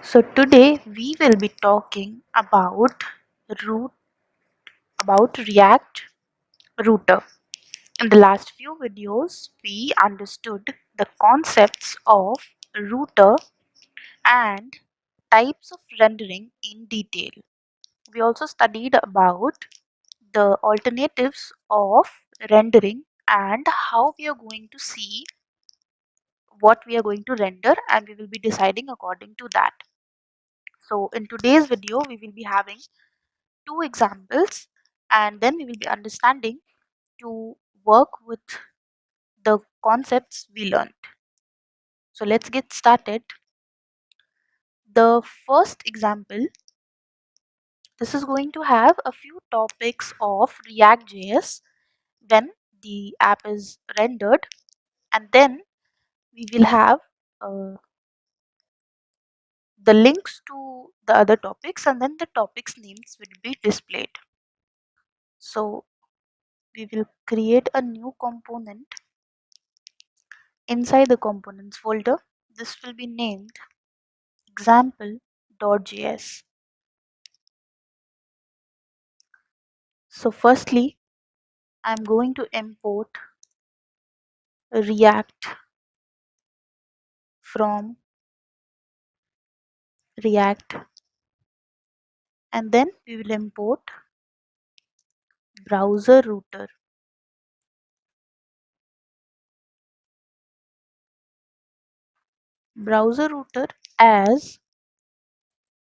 So today we will be talking root React router. In the last few videos, we understood the concepts of router and types of rendering in detail. We also studied about the alternatives of rendering and how we are going to see what we are going to render, and we will be deciding according to that. So in today's video, we will be having two examples, and then we will be understanding to work with the concepts we learned. So let's get started. The first example, this is going to have a few topics of React.js when the app is rendered, and then we will have the links to the other topics, and then the topics names will be displayed. So we will create a new component. Inside the components folder, this will be named example.js. So firstly, I'm going to import React from React, and then we will import browser router. Browser router as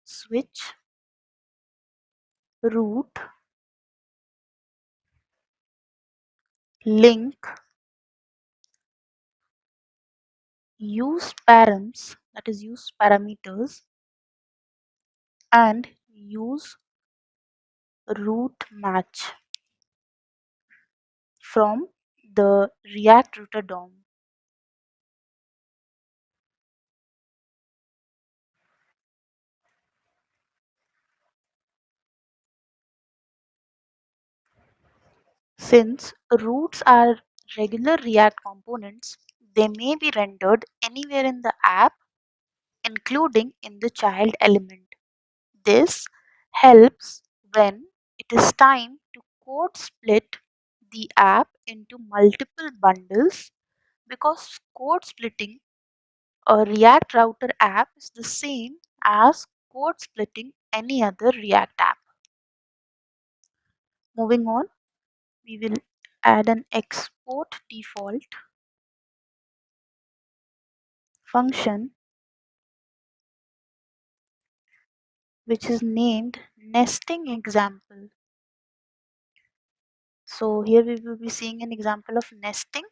switch root link use params, that is use parameters, and use root match from the React router DOM. Since roots are regular React components, they may be rendered anywhere in the app, including in the child element. This helps when it is time to code split the app into multiple bundles, because code splitting a React router app is the same as code splitting any other React app. Moving on, we will add an export default function which is named nesting example. So here we will be seeing an example of nesting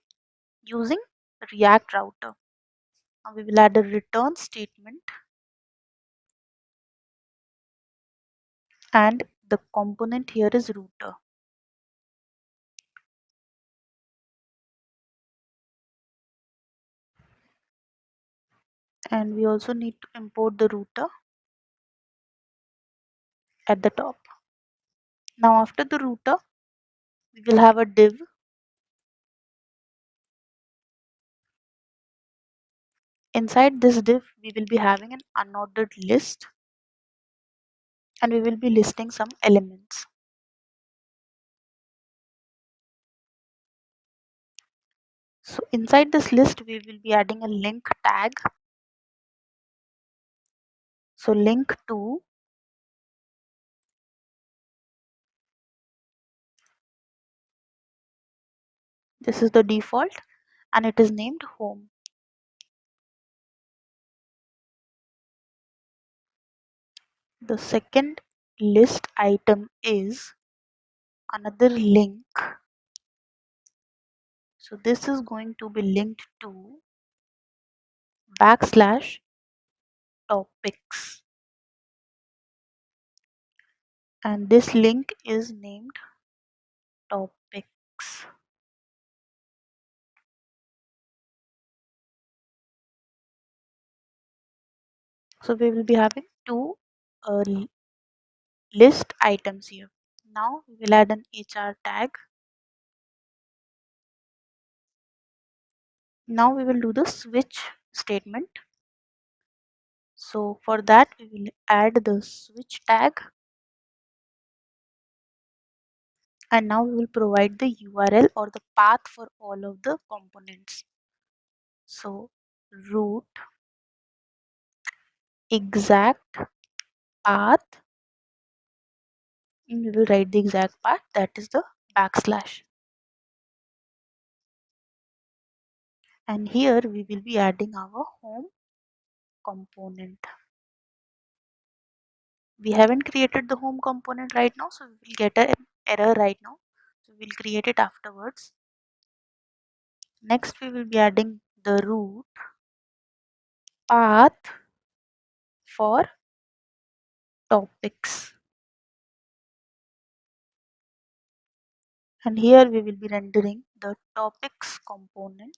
using React router. Now we will add a return statement, and the component here is router. And we also need to import the router at the top. Now after the router, we will have a div. Inside this div, we will be having an unordered list, and we will be listing some elements. So inside this list, we will be adding a link tag. So link to this is the default, and it is named home. The second list item is another link. So this is going to be linked to \topics, and this link is named topics. So we will be having two list items here. Now we will add an HR tag. Now we will do the switch statement. So for that we will add the switch tag, and now we will provide the URL or the path for all of the components. So root exact path, and we will write the exact path, that is the backslash. And here we will be adding our home component. We haven't created the home component right now, so we will get an error right now. So we will create it afterwards. Next we will be adding the root path for topics. And here we will be rendering the topics component.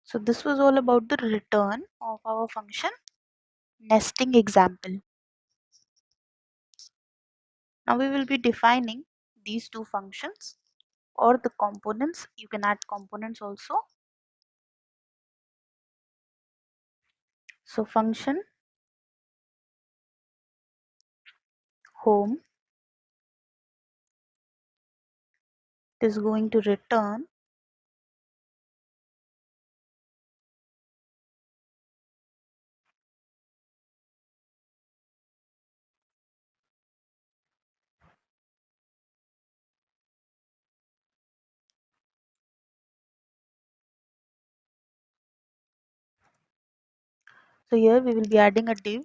So this was all about the return of our function nesting example. Now we will be defining these two functions or the components. You can add components also. So function home is going to return so here we will be adding a div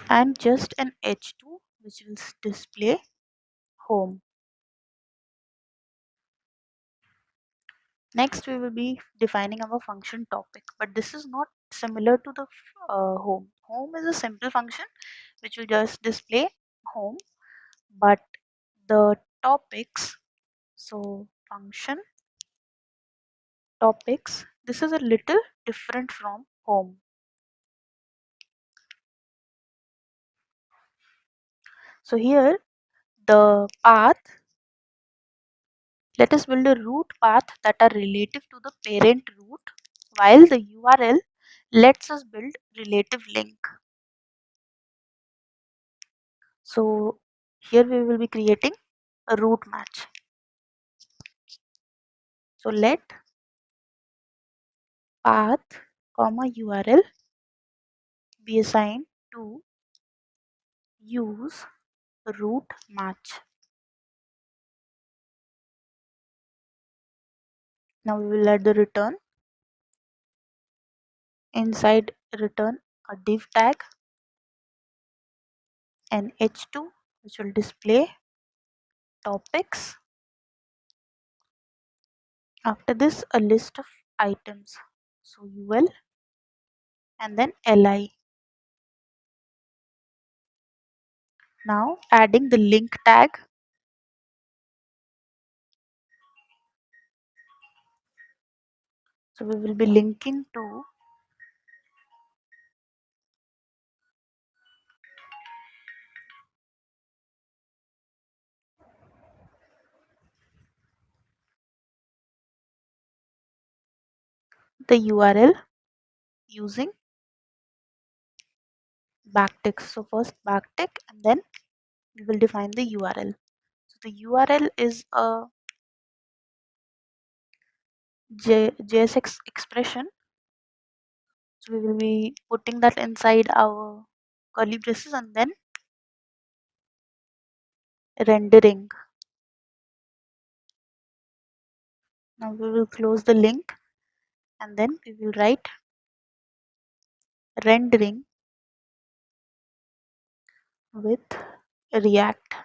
and just an h2 which will display home. Next we will be defining our function topic, but this is not similar to the home. Home is a simple function which will just display home, but the topics, so function topics, this is a little different from home. So here the path, let us build a root path that are relative to the parent root, while the URL lets us build relative link. So here we will be creating a root match. So let path comma URL be assigned to use root match. Now we will add the return. Inside return a div tag and h2 which will display topics. After this a list of items, so ul and then li. Now adding the link tag. So we will be linking to the URL using backtick. So first backtick and then we will define the URL. So the URL is a JSX expression. So we will be putting that inside our curly braces and then rendering. Now we will close the link and then we will write rendering with React.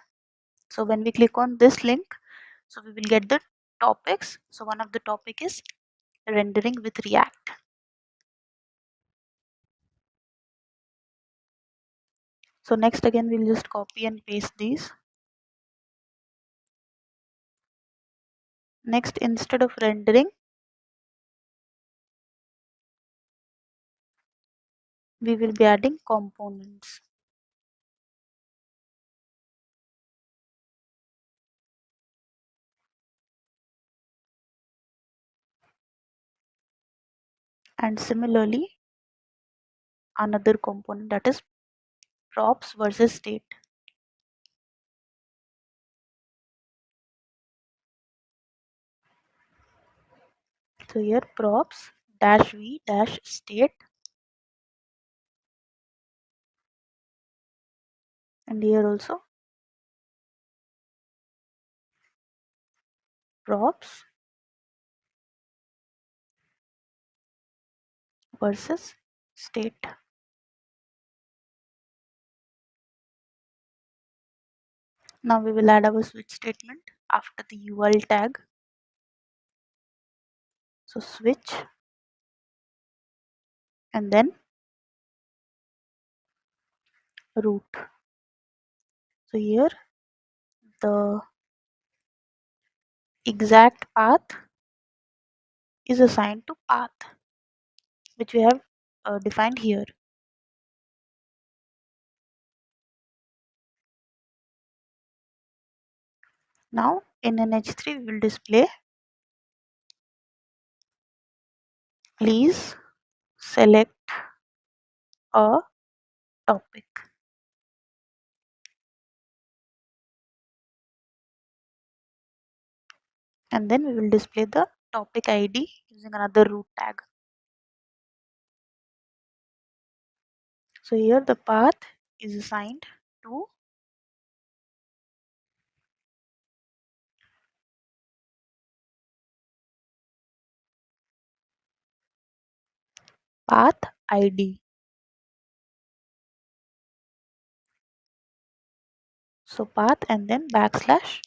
So when we click on this link, so we will get the topics. So one of the topic is rendering with React. So next again we'll just copy and paste these. Next, instead of rendering, we will be adding components. and similarly another component, that is props versus state. So here props dash v dash state, and here also props versus state. Now we will add our switch statement after the URL tag. So switch and then root. So here the exact path is assigned to path which we have defined here. Now in NH3 we will display please select a topic. And then we will display the topic ID using another root tag. So here the path is assigned to path ID. So path and then backslash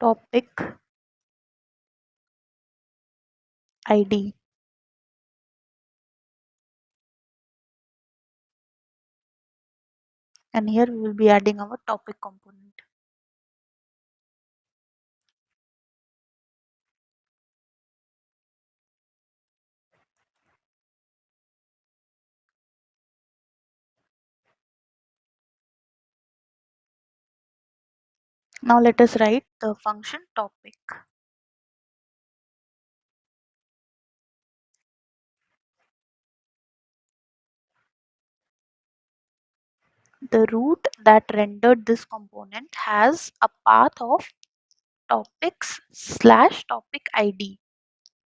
topic ID. And here we will be adding our topic component. Now let us write the function topic. The root that rendered this component has a path of topics slash topic ID,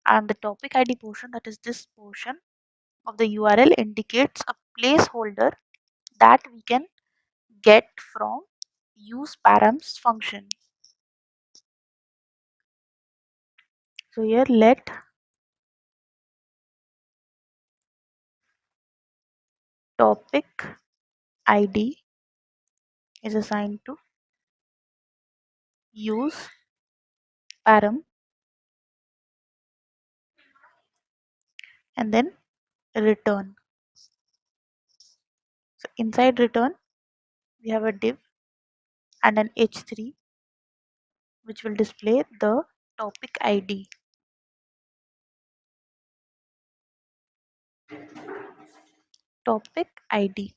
and the topic ID portion, that is this portion of the URL, indicates a placeholder that we can get from useParams function. So here let topic ID is assigned to useParam and then return. So inside return we have a div and an h3 which will display the topic ID. Topic ID.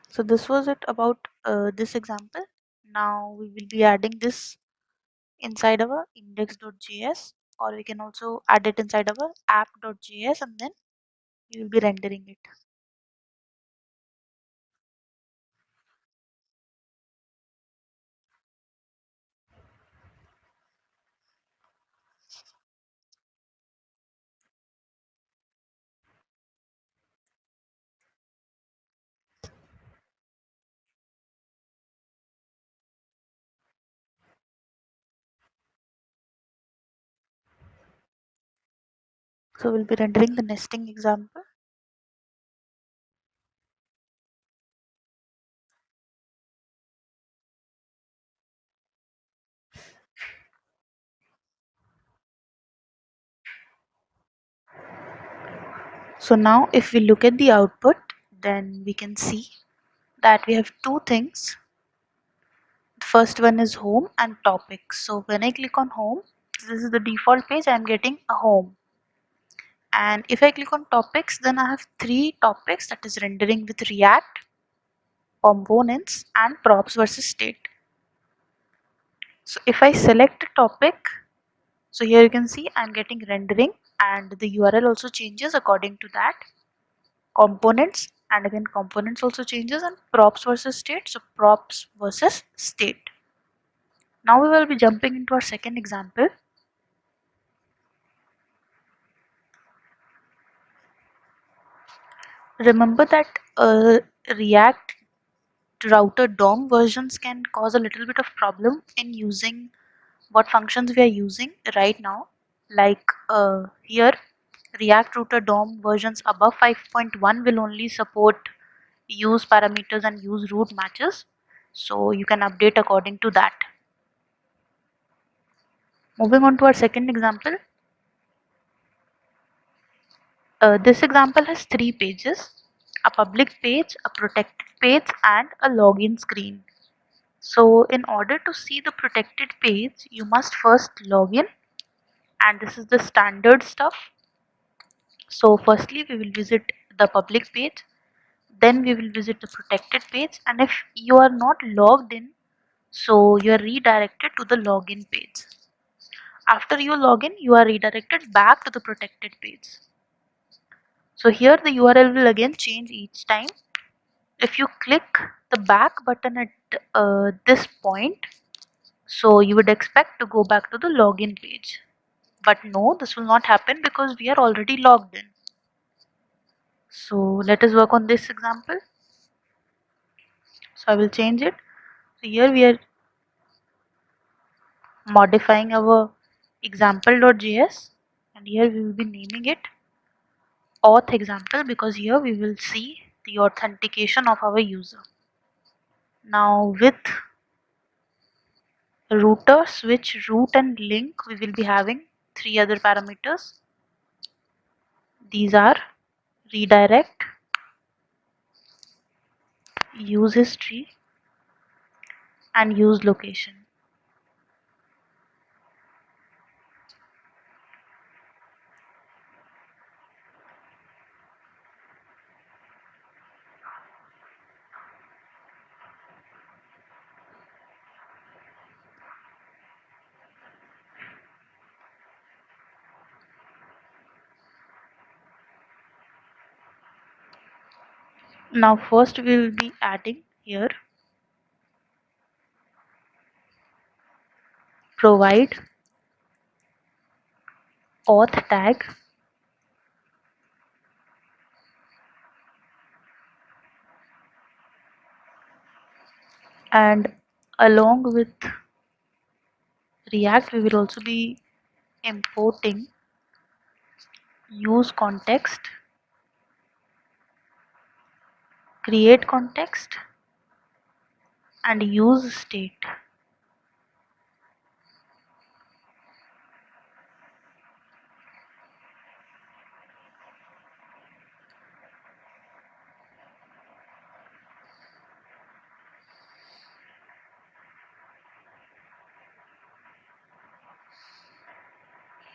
So this was it about this example. Now we will be adding this inside our index.js, or we can also add it inside our app.js, and then we will be rendering it. So we'll be rendering the nesting example. So now if we look at the output, then we can see that we have two things. The first one is home and topics. So when I click on home, this is the default page, I'm getting a home. And if I click on topics, then I have 3 topics, that is rendering with React, components, and props versus state. So if I select a topic, so here you can see I'm getting rendering and the URL also changes according to that. Components, and again components also changes, and props versus state, so props versus state. Now we will be jumping into our second example. Remember that React router DOM versions can cause a little bit of problem in using what functions we are using right now. Like here, React router DOM versions above 5.1 will only support use parameters and use root matches. So you can update according to that. Moving on to our second example. This example has 3 pages, a public page, a protected page, and a login screen. So in order to see the protected page, you must first log in, and this is the standard stuff. So firstly we will visit the public page, then we will visit the protected page, and if you are not logged in, so you are redirected to the login page. After you log in, you are redirected back to the protected page. So here the URL will again change each time. If you click the back button at this point, so you would expect to go back to the login page. But no, this will not happen because we are already logged in. So let us work on this example. So I will change it. So here we are modifying our example.js, and here we will be naming it auth example, because here we will see the authentication of our user. Now with router, switch, root, and link, we will be having 3 other parameters. These are redirect, use history, and use location. Now first we will be adding here provide auth tag, and along with React we will also be importing use context, create context, and use state.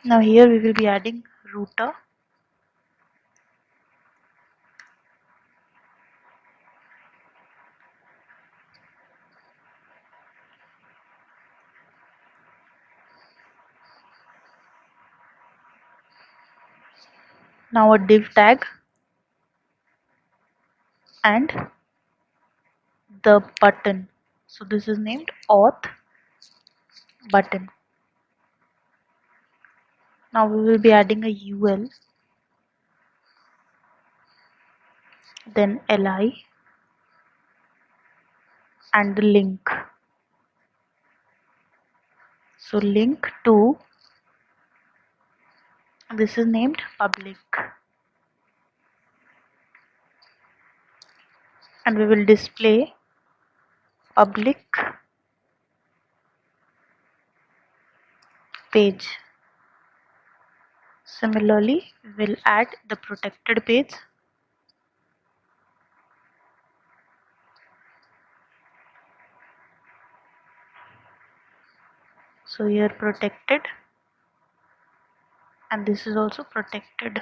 Now here we will be adding router, now a div tag, and the button. So this is named auth button. Now we will be adding a UL, then li, and the link. So link to, this is named public, and we will display public page. Similarly, we will add the protected page. So here protected, and this is also protected.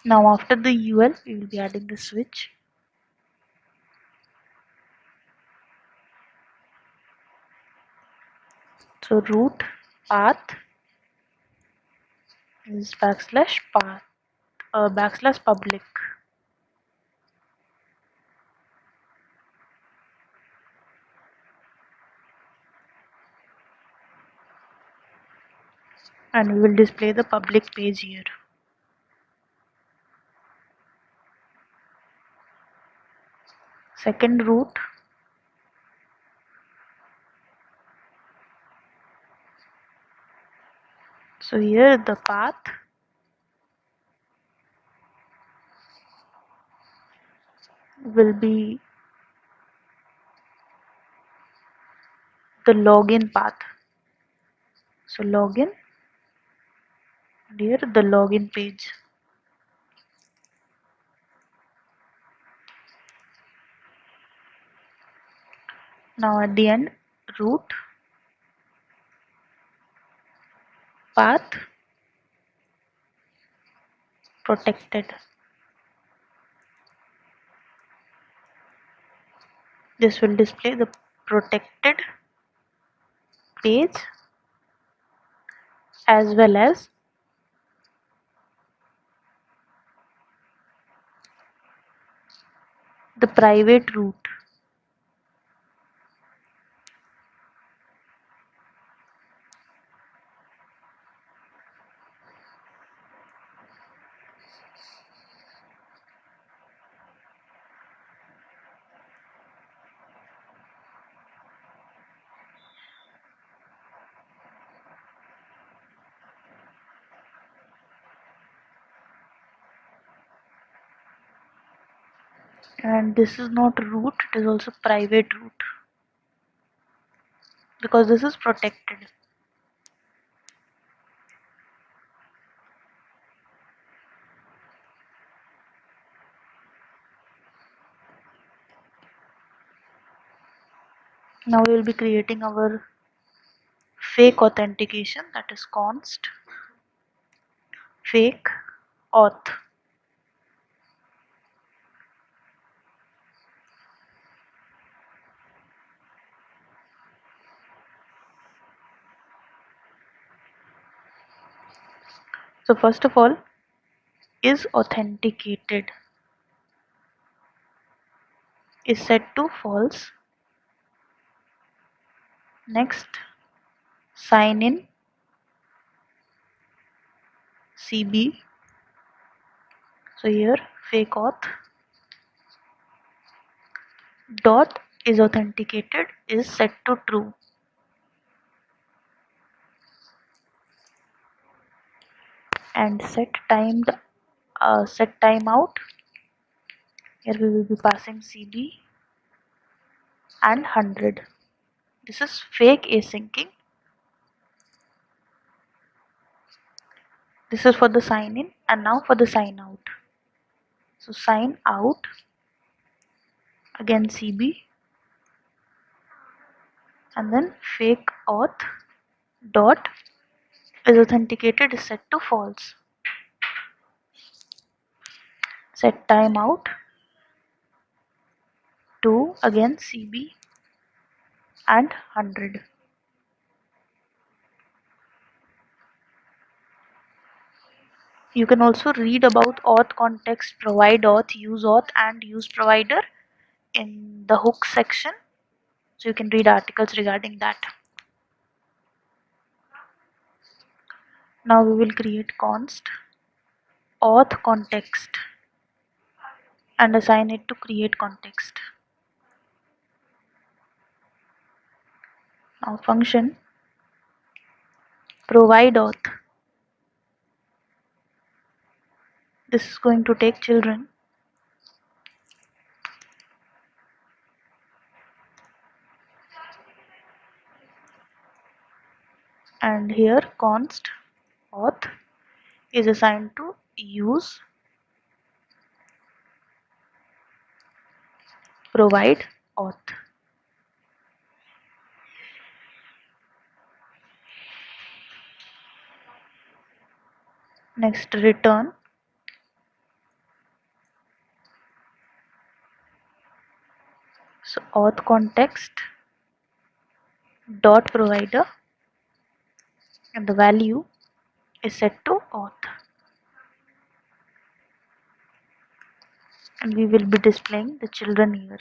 Now after the UL, we will be adding the switch. So root path is backslash path, backslash public. And we will display the public page here. Second root, so here the path will be the login path. So login, and here the login page. Now at the end, root path protected. This will display the protected page as well as the private root. And this is not root, it is also private root because this is protected. Now we will be creating our fake authentication, that is const fake auth. So first of all, is authenticated is set to false. Next, sign in CB. So here fake auth dot is authenticated is set to true. And set timeout. Here we will be passing CB and 100. This is fake asyncing. This is for the sign in, and now for the sign out. So sign out, again CB, and then fake auth dot is authenticated is set to false. Set timeout to again CB and 100. You can also read about auth context, provide auth, use auth, and use provider in the hook section. So you can read articles regarding that. Now we will create const auth context and assign it to create context. Now function provide auth. This is going to take children. And here const auth is assigned to use provide auth. Next return So auth context dot provider, and the value is set to auth, and we will be displaying the children here.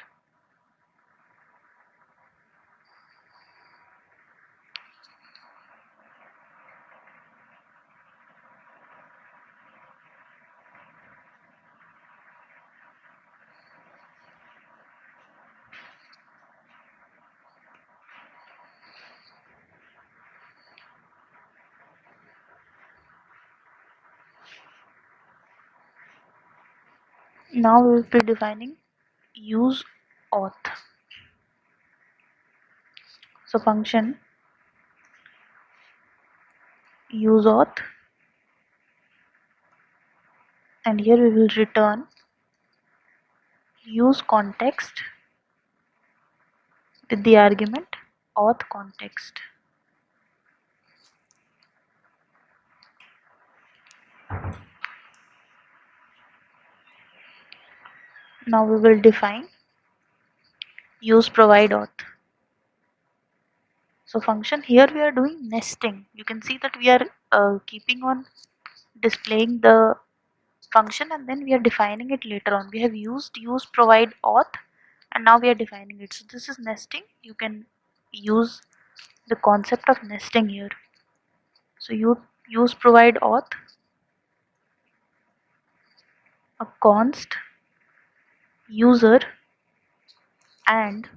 Now we will be defining use auth. So function use auth, and here we will return use context with the argument auth context. Now we will define use provide auth. So function, here we are doing nesting. You can see that we are keeping on displaying the function, and then we are defining it later on. We have used use provide auth, and now we are defining it. So this is nesting. You can use the concept of nesting here. So you use provide auth, a const user, and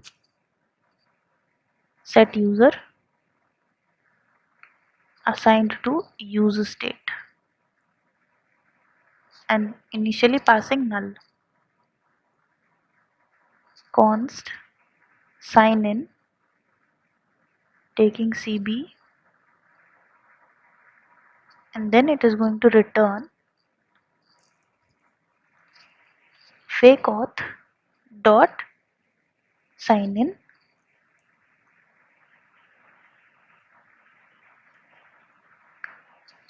set user assigned to use state, and initially passing null. Const sign in taking CB, and then it is going to return fake auth dot sign in,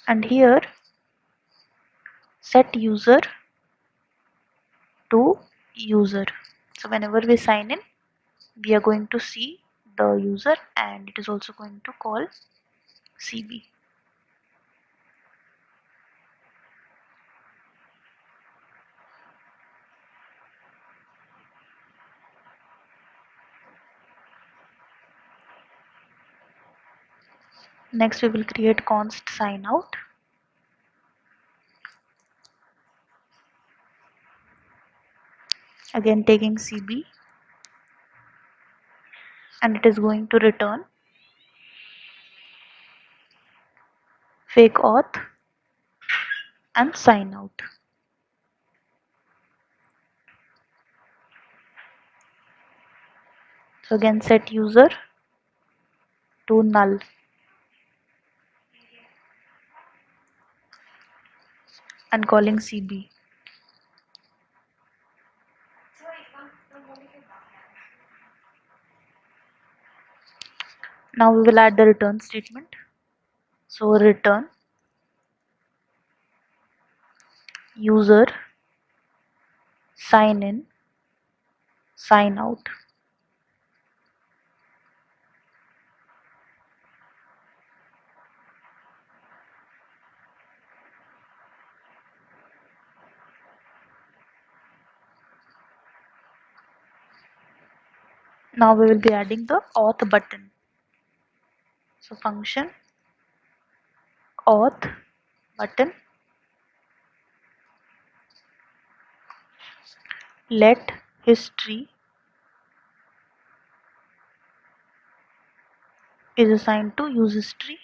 and here set user to user. So whenever we sign in, we are going to see the user, and it is also going to call CB. Next we will create const sign out. Again taking CB, and it is going to return fake auth and sign out. So again set user to null, and calling CB. Now we will add the return statement. So return user sign in sign out. Now we will be adding the auth button. So function auth button, let history is assigned to use history,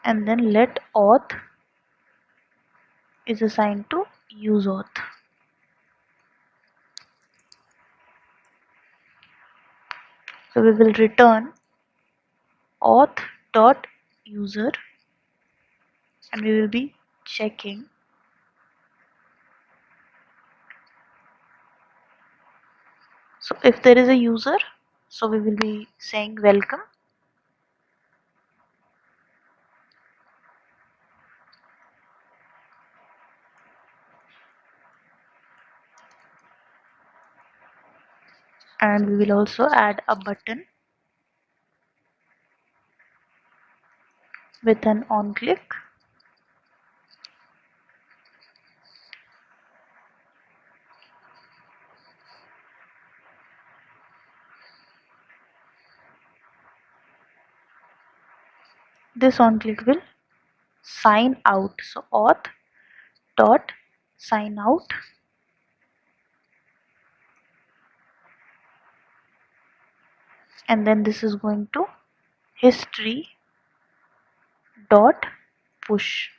and then let auth is assigned to use auth. So we will return auth dot user, and we will be checking so if there is a user, so we will be saying welcome, and we will also add a button with an on click. This on click will sign out. So auth dot sign out, and then this is going to history dot push.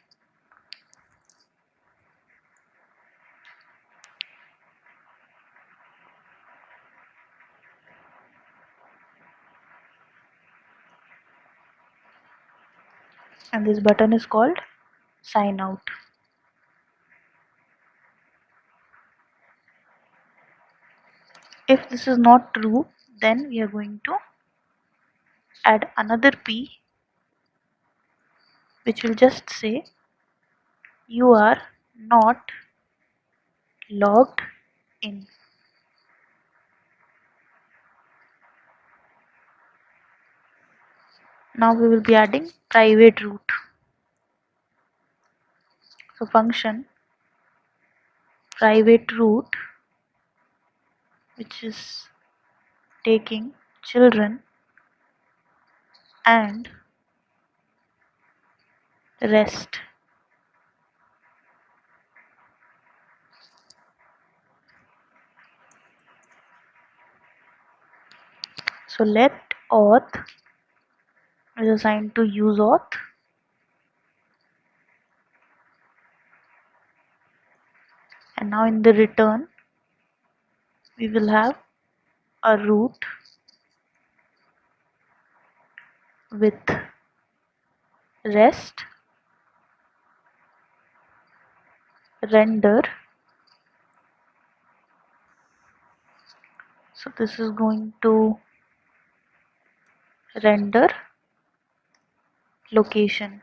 And this button is called sign out. If this is not true, then we are going to add another P, which will just say you are not logged in. Now we will be adding private root. So function private root, which is taking children and rest. So let auth is assigned to use auth, and now in the return we will have a root with rest render. So this is going to render location.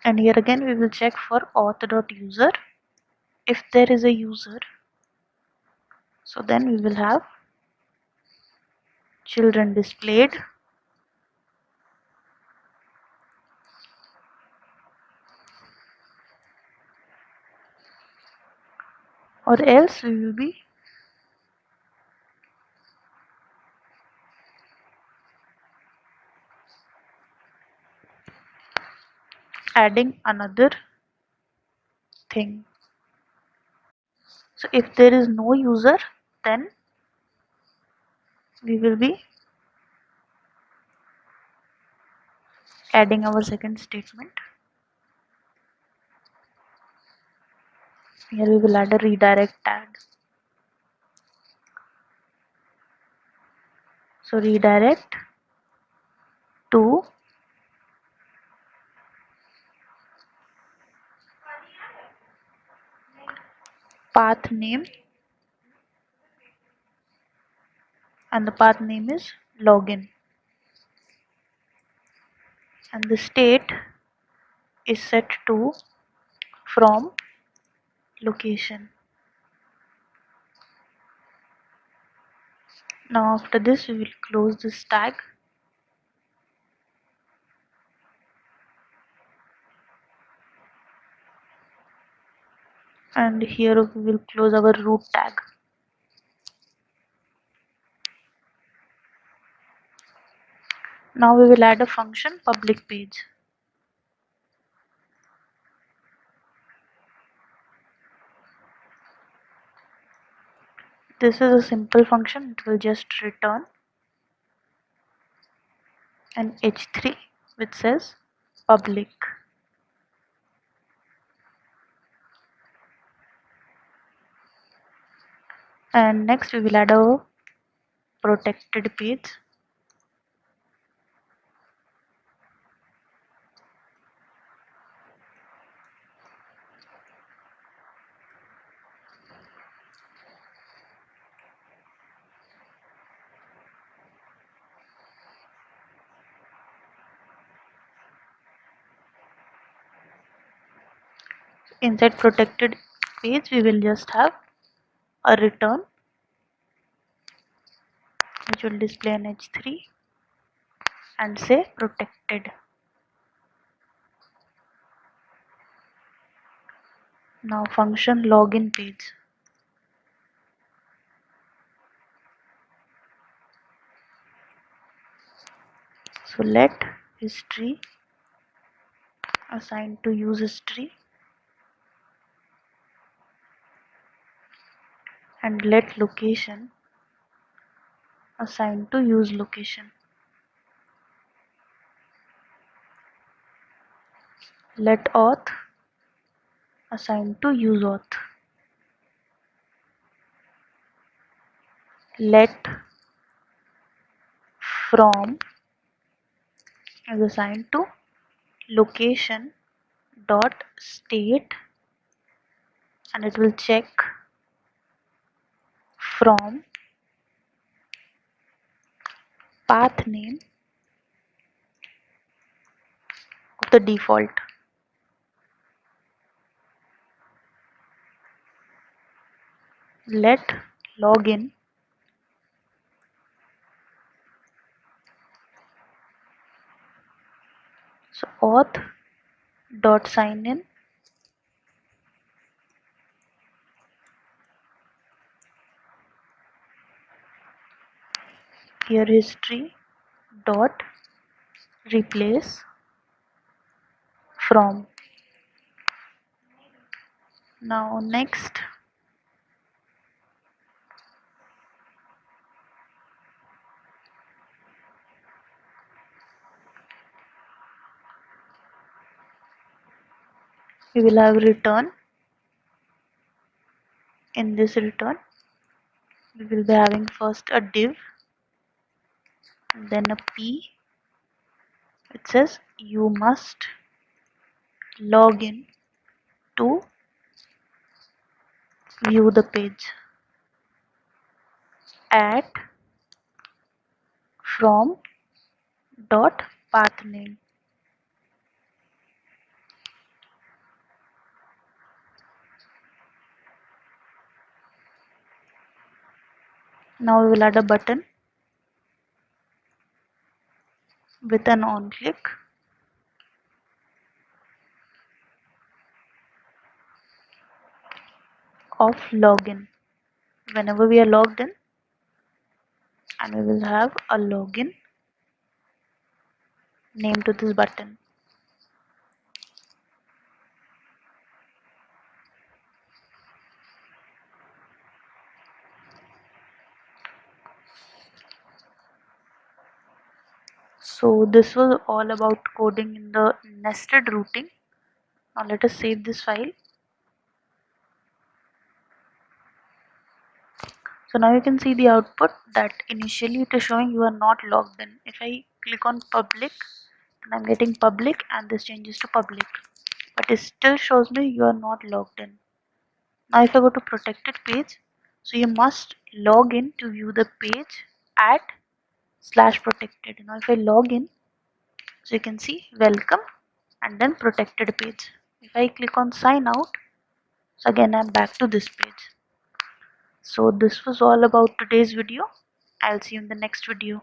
And here again we will check for auth.user. If there is a user, so then we will have children displayed, or else we will be adding another thing. So if there is no user, then we will be adding our second statement. Here we will add a redirect tag. So redirect to path name, and the path name is login, and the state is set to from location. Now after this we will close this tag, and here we will close our root tag. Now we will add a function public page. This is a simple function. It will just return an h3 which says public. And next we will add a protected page. Inside protected page we will just have a return which will display an h3 and say protected. Now function login page. So let history assigned to use history and let location assigned to use location. Let auth assigned to use auth. Let from is assigned to location dot state and it will check from path name of the default. Let login so auth dot sign in here history dot replace from. Now next we will have return. In this return we will be having first a div and then a p. It says you must log in to view the page at from dot path name. Now we will add a button with an on click of login whenever we are logged in, and we will have a login name to this button. So this was all about coding in the nested routing. Now let us save this file. So now you can see the output that initially it is showing you are not logged in. If I click on public, then I'm getting public and this changes to public. But it still shows me you are not logged in. Now if I go to protected page, so you must log in to view the page at /protected. Now if I log in, so you can see welcome and then protected page. If I click on sign out, so again I'm back to this page. So this was all about today's video. I'll see you in the next video.